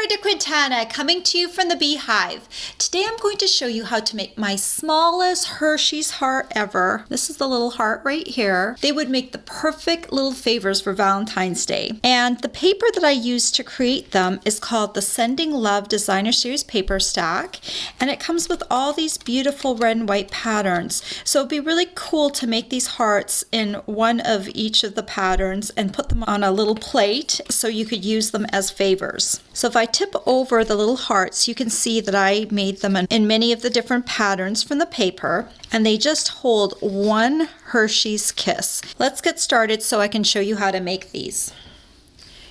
Brenda Quintana coming to you from the Beehive. Today I'm going to show you how to make my smallest Hershey's heart ever. This is the little heart right here. They would make the perfect little favors for Valentine's Day. And the paper that I used to create them is called the Sending Love Designer Series paper stack. And it comes with all these beautiful red and white patterns. So it'd be really cool to make these hearts in one of each of the patterns and put them on a little plate so you could use them as favors. So if I tip over the little hearts, you can see that I made them in many of the different patterns from the paper, and they just hold one Hershey's kiss. Let's get started so I can show you how to make these.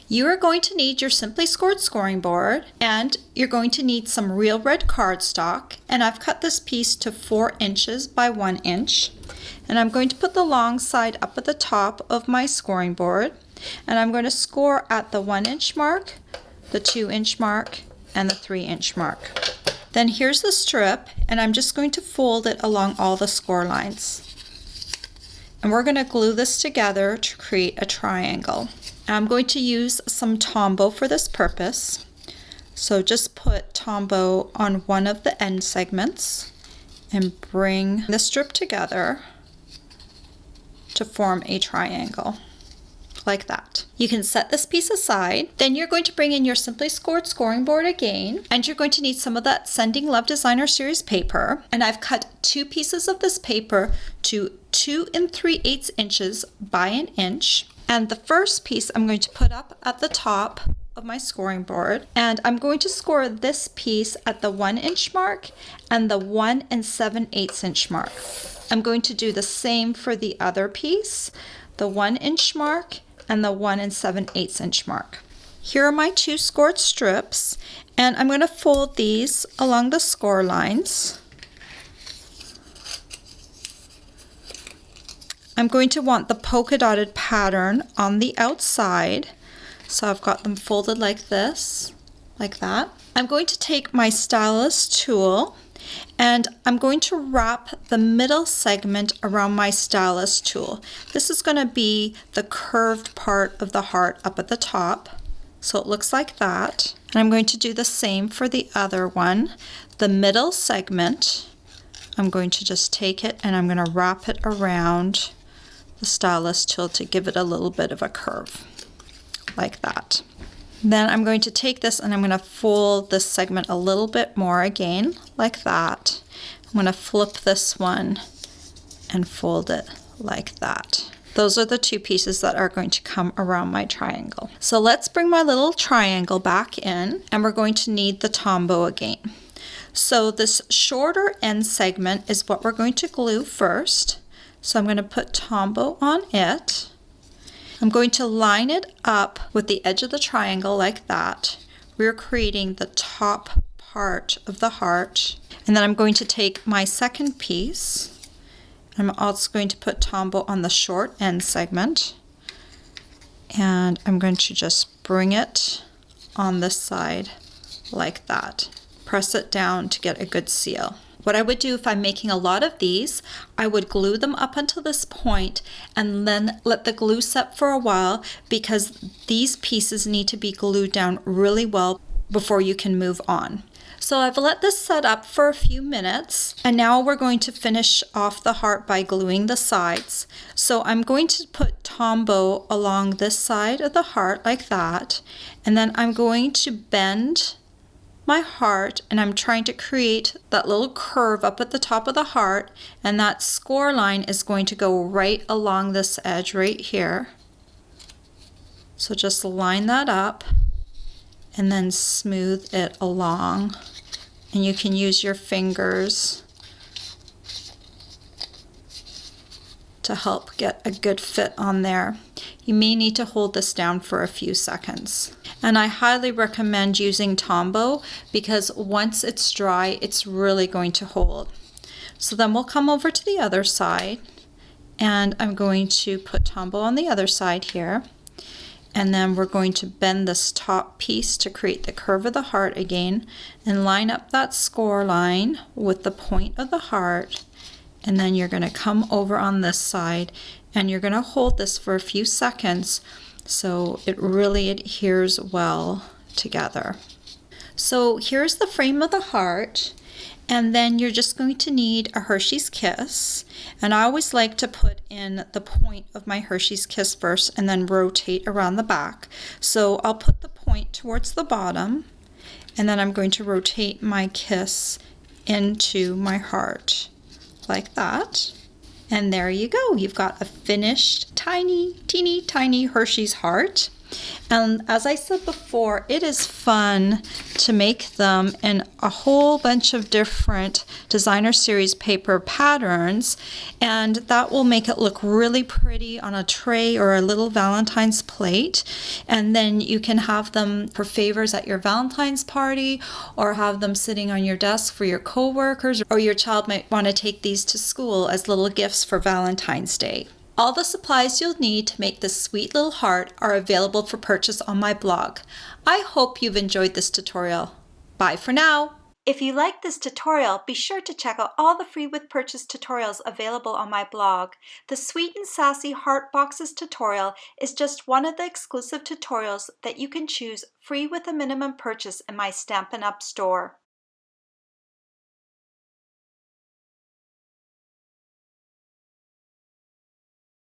You are going to need your Simply Scored scoring board, and you're going to need some real red cardstock, and I've cut this piece to 4 inches by 1 inch. And I'm going to put the long side up at the top of my scoring board, and I'm going to score at the 1 inch mark, the 2 inch mark, and the 3 inch mark. Then here's the strip, and I'm just going to fold it along all the score lines. And we're going to glue this together to create a triangle. And I'm going to use some Tombow for this purpose. So just put Tombow on one of the end segments and bring the strip together to form a triangle. Like that. You can set this piece aside. Then you're going to bring in your Simply Scored scoring board again, and you're going to need some of that Sending Love Designer Series paper. And I've cut 2 pieces of this paper to 2 3/8 inches by 1 inch. And the first piece I'm going to put up at the top of my scoring board, and I'm going to score this piece at the 1 inch mark and the 1 7/8 inch mark. I'm going to do the same for the other piece, the 1 inch mark and the 1 7/8 inch mark. Here are my 2 scored strips, and I'm going to fold these along the score lines. I'm going to want the polka dotted pattern on the outside, so I've got them folded like this, like that. I'm going to take my stylus tool, and I'm going to wrap the middle segment around my stylus tool. This is going to be the curved part of the heart up at the top, so it looks like that. And I'm going to do the same for the other one. The middle segment, I'm going to just take it and I'm going to wrap it around the stylus tool to give it a little bit of a curve, like that. Then I'm going to take this and I'm going to fold this segment a little bit more again, like that. I'm going to flip this one and fold it like that. Those are the 2 pieces that are going to come around my triangle. So let's bring my little triangle back in, and we're going to need the Tombow again. So this shorter end segment is what we're going to glue first. So I'm going to put Tombow on it. I'm going to line it up with the edge of the triangle like that. We're creating the top part of the heart. And then I'm going to take my second piece. I'm also going to put Tombow on the short end segment. And I'm going to just bring it on this side like that. Press it down to get a good seal. What I would do if I'm making a lot of these, I would glue them up until this point and then let the glue set for a while, because these pieces need to be glued down really well before you can move on. So I've let this set up for a few minutes, and now we're going to finish off the heart by gluing the sides. So I'm going to put Tombow along this side of the heart like that, and then I'm going to bend my heart, and I'm trying to create that little curve up at the top of the heart, and that score line is going to go right along this edge right here. So just line that up and then smooth it along, and you can use your fingers to help get a good fit on there. You may need to hold this down for a few seconds. And I highly recommend using Tombow, because once it's dry, it's really going to hold. So then we'll come over to the other side, and I'm going to put Tombow on the other side here. And then we're going to bend this top piece to create the curve of the heart again, and line up that score line with the point of the heart. And then you're going to come over on this side, and you're going to hold this for a few seconds so it really adheres well together. So here's the frame of the heart, and then you're just going to need a Hershey's Kiss. And I always like to put in the point of my Hershey's Kiss first and then rotate around the back. So I'll put the point towards the bottom, and then I'm going to rotate my kiss into my heart like that. And there you go. You've got a finished teeny tiny Hershey's heart. And as I said before, it is fun to make them in a whole bunch of different designer series paper patterns, and that will make it look really pretty on a tray or a little Valentine's plate. And then you can have them for favors at your Valentine's party, or have them sitting on your desk for your coworkers, or your child might want to take these to school as little gifts for Valentine's Day. All the supplies you'll need to make this sweet little heart are available for purchase on my blog. I hope you've enjoyed this tutorial. Bye for now. If you like this tutorial, be sure to check out all the free with purchase tutorials available on my blog. The Sweet and Sassy Heart Boxes tutorial is just one of the exclusive tutorials that you can choose free with a minimum purchase in my Stampin' Up! Store.